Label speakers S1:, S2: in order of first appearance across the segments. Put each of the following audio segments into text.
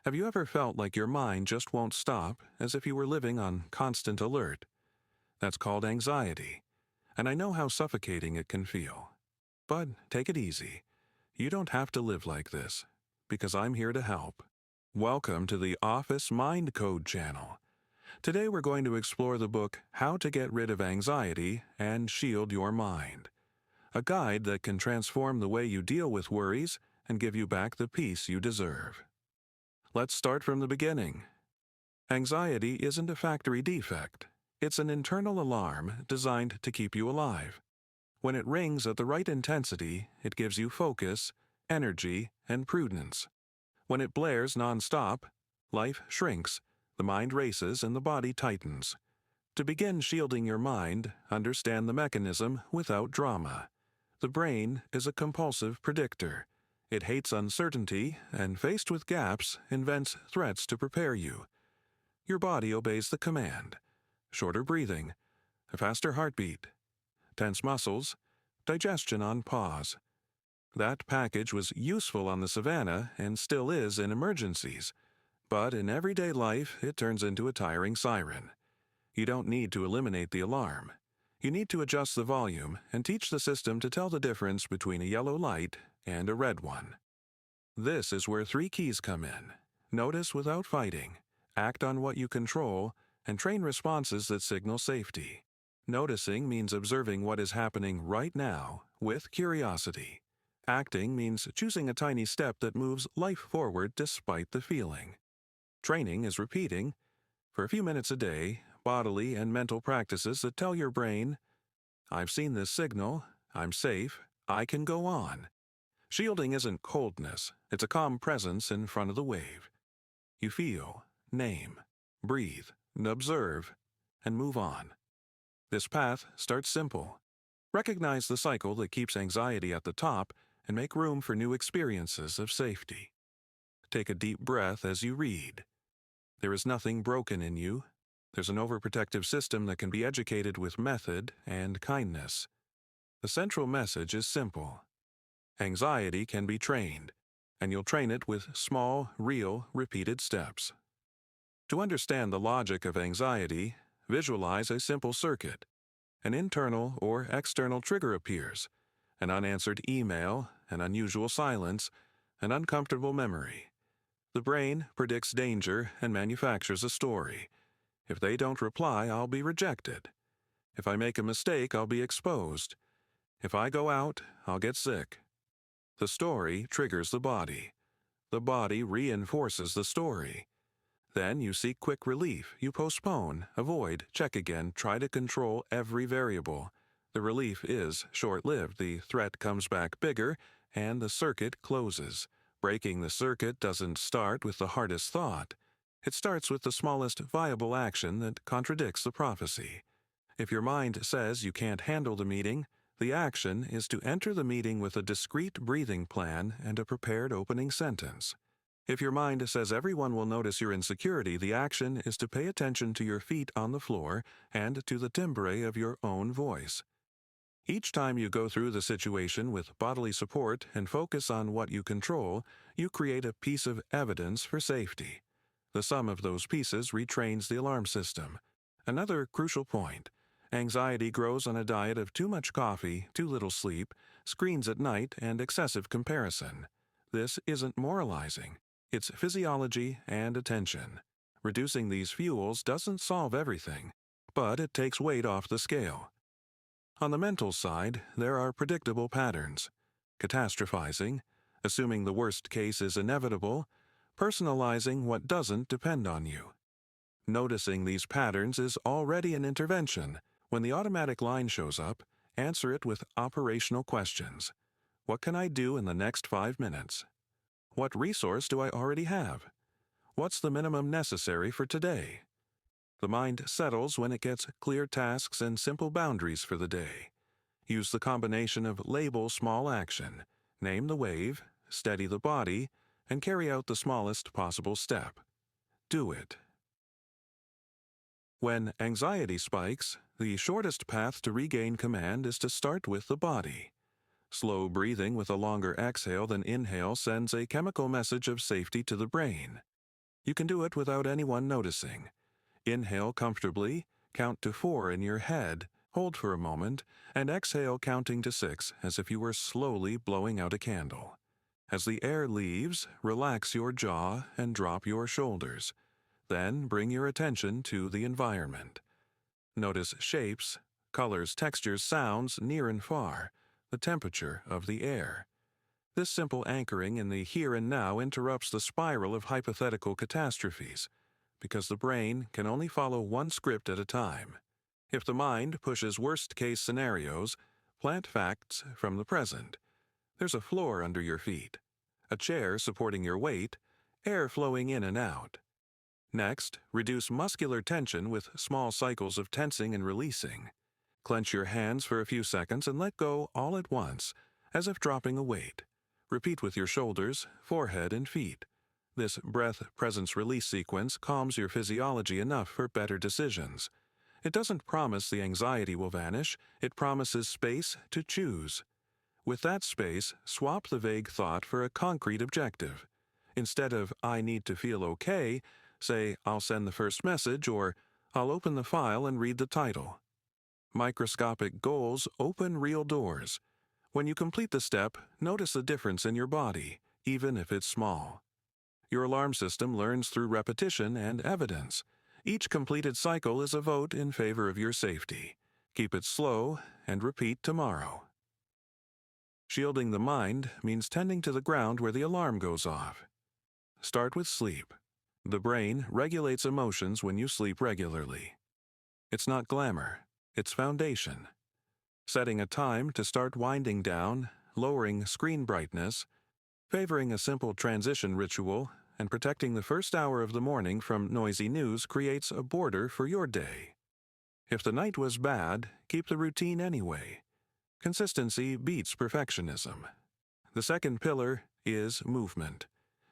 S1: Have you ever felt like your mind just won't stop, as if you were living on constant alert? That's called anxiety, and I know how suffocating it can feel. But take it easy. You don't have to live like this, because I'm here to help. Welcome to the Office Mind Code channel. Today we're going to explore the book How to Get Rid of Anxiety and Shield Your Mind, a guide that can transform the way you deal with worries and give you back the peace you deserve. Let's start from the beginning. Anxiety isn't a factory defect. It's an internal alarm designed to keep you alive. When it rings at the right intensity, it gives you focus, energy, and prudence. When it blares nonstop, life shrinks, the mind races, and the body tightens. To begin shielding your mind, understand the mechanism without drama. The brain is a compulsive predictor. It hates uncertainty and, faced with gaps, invents threats to prepare you. Your body obeys the command: shorter breathing, a faster heartbeat, tense muscles, digestion on pause. That package was useful on the savannah and still is in emergencies, but in everyday life it turns into a tiring siren. You don't need to eliminate the alarm. You need to adjust the volume and teach the system to tell the difference between a yellow light and a red one. This is where 3 keys come in. Notice without fighting, act on what you control, and train responses that signal safety. Noticing means observing what is happening right now with curiosity. Acting means choosing a tiny step that moves life forward despite the feeling. Training is repeating, for a few minutes a day, bodily and mental practices that tell your brain, "I've seen this signal, I'm safe, I can go on." Shielding isn't coldness, it's a calm presence in front of the wave. You feel, name, breathe, observe, and move on. This path starts simple. Recognize the cycle that keeps anxiety at the top and make room for new experiences of safety. Take a deep breath as you read. There is nothing broken in you. There's an overprotective system that can be educated with method and kindness. The central message is simple. Anxiety can be trained, and you'll train it with small, real, repeated steps. To understand the logic of anxiety, visualize a simple circuit. An internal or external trigger appears: an unanswered email, an unusual silence, an uncomfortable memory. The brain predicts danger and manufactures a story. If they don't reply, I'll be rejected. If I make a mistake, I'll be exposed. If I go out, I'll get sick. The story triggers the body. The body reinforces the story. Then you seek quick relief. You postpone, avoid, check again, try to control every variable. The relief is short-lived. The threat comes back bigger, and the circuit closes. Breaking the circuit doesn't start with the hardest thought. It starts with the smallest viable action that contradicts the prophecy. If your mind says you can't handle the meeting, the action is to enter the meeting with a discrete breathing plan and a prepared opening sentence. If your mind says everyone will notice your insecurity, the action is to pay attention to your feet on the floor and to the timbre of your own voice. Each time you go through the situation with bodily support and focus on what you control, you create a piece of evidence for safety. The sum of those pieces retrains the alarm system. Another crucial point: anxiety grows on a diet of too much coffee, too little sleep, screens at night, and excessive comparison. This isn't moralizing. It's physiology and attention. Reducing these fuels doesn't solve everything, but it takes weight off the scale. On the mental side, there are predictable patterns: catastrophizing, assuming the worst case is inevitable, personalizing what doesn't depend on you. Noticing these patterns is already an intervention. When the automatic line shows up, answer it with operational questions. What can I do in the next 5 minutes? What resource do I already have? What's the minimum necessary for today? The mind settles when it gets clear tasks and simple boundaries for the day. Use the combination of label small action, name the wave, steady the body, and carry out the smallest possible step. Do it. When anxiety spikes, the shortest path to regain command is to start with the body. Slow breathing with a longer exhale than inhale sends a chemical message of safety to the brain. You can do it without anyone noticing. Inhale comfortably, count to 4 in your head, hold for a moment, and exhale counting to 6 as if you were slowly blowing out a candle. As the air leaves, relax your jaw and drop your shoulders. Then bring your attention to the environment. Notice shapes, colors, textures, sounds near and far, the temperature of the air. This simple anchoring in the here and now interrupts the spiral of hypothetical catastrophes, because the brain can only follow one script at a time. If the mind pushes worst-case scenarios, plant facts from the present. There's a floor under your feet, a chair supporting your weight, air flowing in and out. Next, reduce muscular tension with small cycles of tensing and releasing. Clench your hands for a few seconds and let go all at once, as if dropping a weight. Repeat with your shoulders, forehead, and feet. This breath-presence-release sequence calms your physiology enough for better decisions. It doesn't promise the anxiety will vanish, it promises space to choose. With that space, swap the vague thought for a concrete objective. Instead of, I need to feel okay, say, I'll send the first message, or I'll open the file and read the title. Microscopic goals open real doors. When you complete the step, notice the difference in your body, even if it's small. Your alarm system learns through repetition and evidence. Each completed cycle is a vote in favor of your safety. Keep it slow and repeat tomorrow. Shielding the mind means tending to the ground where the alarm goes off. Start with sleep. The brain regulates emotions when you sleep regularly. It's not glamour, it's foundation. Setting a time to start winding down, lowering screen brightness, favoring a simple transition ritual, and protecting the first hour of the morning from noisy news creates a border for your day. If the night was bad, keep the routine anyway. Consistency beats perfectionism. The second pillar is movement.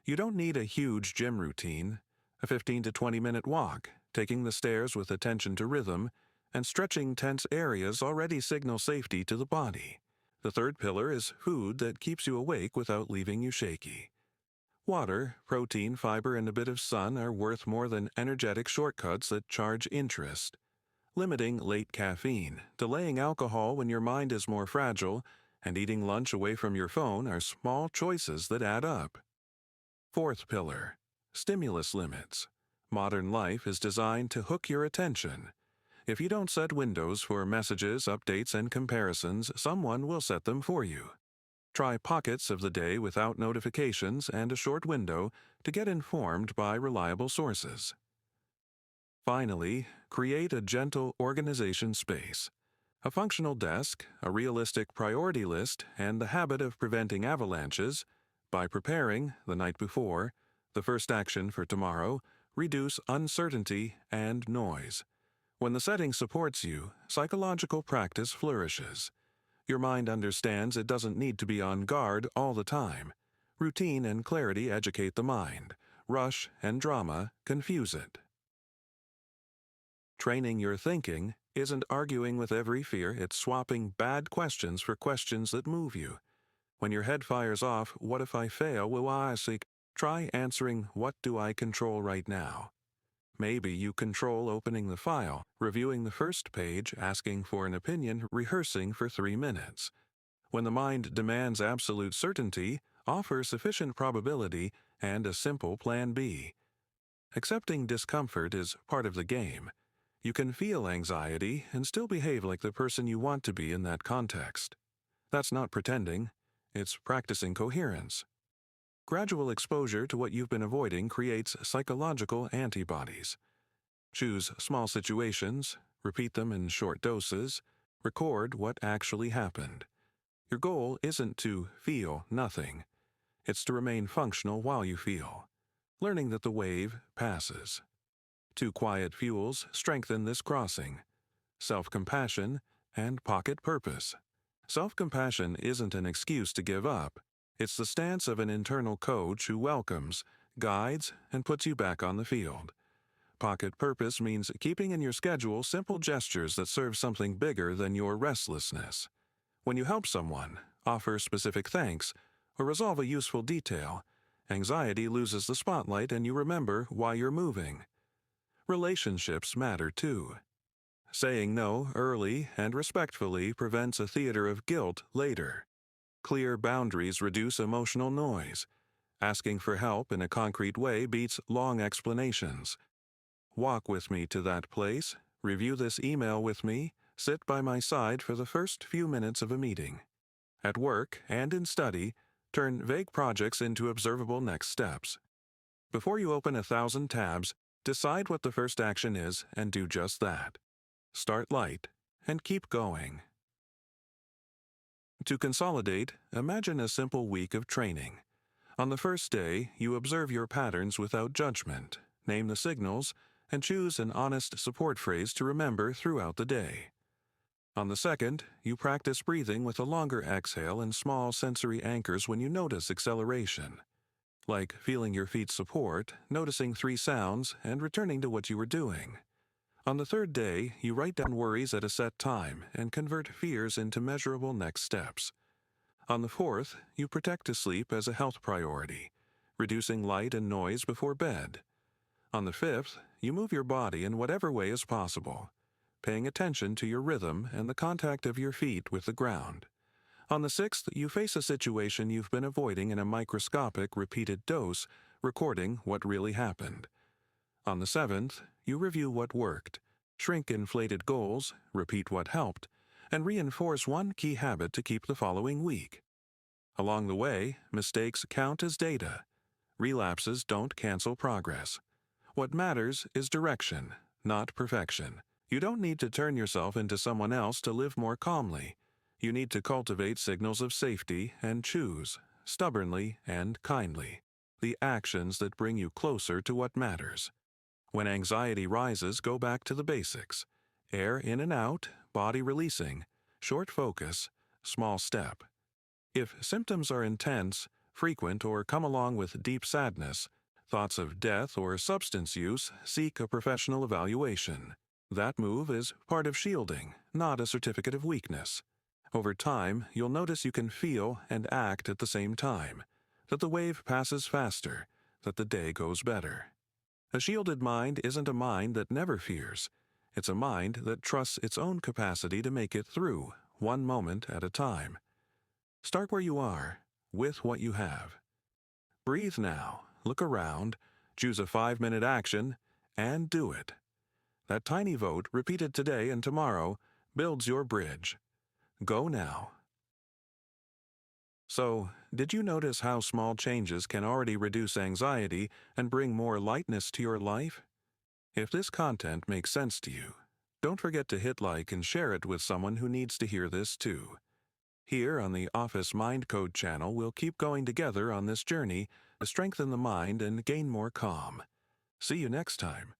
S1: You don't need a huge gym routine. A 15 to 20-minute walk, taking the stairs with attention to rhythm, and stretching tense areas already signal safety to the body. The third pillar is food that keeps you awake without leaving you shaky. Water, protein, fiber, and a bit of sun are worth more than energetic shortcuts that charge interest. Limiting late caffeine, delaying alcohol when your mind is more fragile, and eating lunch away from your phone are small choices that add up. Fourth pillar, stimulus limits. Modern life is designed to hook your attention. If you don't set windows for messages, updates, and comparisons, someone will set them for you. Try pockets of the day without notifications and a short window to get informed by reliable sources. Finally, create a gentle organization space. A functional desk, a realistic priority list, and the habit of preventing avalanches, by preparing, the night before, the first action for tomorrow, reduce uncertainty and noise. When the setting supports you, psychological practice flourishes. Your mind understands it doesn't need to be on guard all the time. Routine and clarity educate the mind. Rush and drama confuse it. Training your thinking isn't arguing with every fear, it's swapping bad questions for questions that move you. When your head fires off, what if I fail, will I seek? Try answering, what do I control right now? Maybe you control opening the file, reviewing the first page, asking for an opinion, rehearsing for 3 minutes. When the mind demands absolute certainty, offer sufficient probability and a simple plan B. Accepting discomfort is part of the game. You can feel anxiety and still behave like the person you want to be in that context. That's not pretending, it's practicing coherence. Gradual exposure to what you've been avoiding creates psychological antibodies. Choose small situations, repeat them in short doses, record what actually happened. Your goal isn't to feel nothing. It's to remain functional while you feel, learning that the wave passes. 2 quiet fuels strengthen this crossing: self-compassion and pocket purpose. Self-compassion isn't an excuse to give up. It's the stance of an internal coach who welcomes, guides, and puts you back on the field. Pocket purpose means keeping in your schedule simple gestures that serve something bigger than your restlessness. When you help someone, offer specific thanks, or resolve a useful detail, Anxiety loses the spotlight and you remember why you're moving. Relationships matter too. Saying no early and respectfully prevents a theater of guilt later. Clear boundaries reduce emotional noise. Asking for help in a concrete way beats long explanations. Walk with me to that place, review this email with me, sit by my side for the first few minutes of a meeting. At work and in study, turn vague projects into observable next steps. Before you open 1,000 tabs, decide what the first action is and do just that. Start light and keep going. To consolidate, imagine a simple week of training. On the first day, you observe your patterns without judgment, name the signals, and choose an honest support phrase to remember throughout the day. On the second, you practice breathing with a longer exhale and small sensory anchors when you notice acceleration. Like feeling your feet support, noticing 3 sounds, and returning to what you were doing. On the third day, you write down worries at a set time and convert fears into measurable next steps. On the fourth, you protect sleep as a health priority, reducing light and noise before bed. On the fifth, you move your body in whatever way is possible, paying attention to your rhythm and the contact of your feet with the ground. On the sixth, you face a situation you've been avoiding in a microscopic, repeated dose, recording what really happened. On the seventh, you review what worked, shrink inflated goals, repeat what helped, and reinforce one key habit to keep the following week. Along the way, mistakes count as data. Relapses don't cancel progress. What matters is direction, not perfection. You don't need to turn yourself into someone else to live more calmly. You need to cultivate signals of safety and choose, stubbornly and kindly, the actions that bring you closer to what matters. When anxiety rises, go back to the basics. Air in and out, body releasing, short focus, small step. If symptoms are intense, frequent, or come along with deep sadness, thoughts of death or substance use, seek a professional evaluation. That move is part of shielding, not a certificate of weakness. Over time, you'll notice you can feel and act at the same time, that the wave passes faster, that the day goes better. A shielded mind isn't a mind that never fears. It's a mind that trusts its own capacity to make it through, one moment at a time. Start where you are, with what you have. Breathe now, look around, choose a 5-minute action, and do it. That tiny vote, repeated today and tomorrow, builds your bridge. Go now. So, did you notice how small changes can already reduce anxiety and bring more lightness to your life? If this content makes sense to you, don't forget to hit like and share it with someone who needs to hear this too. Here on the Office Mind Code channel, we'll keep going together on this journey to strengthen the mind and gain more calm. See you next time.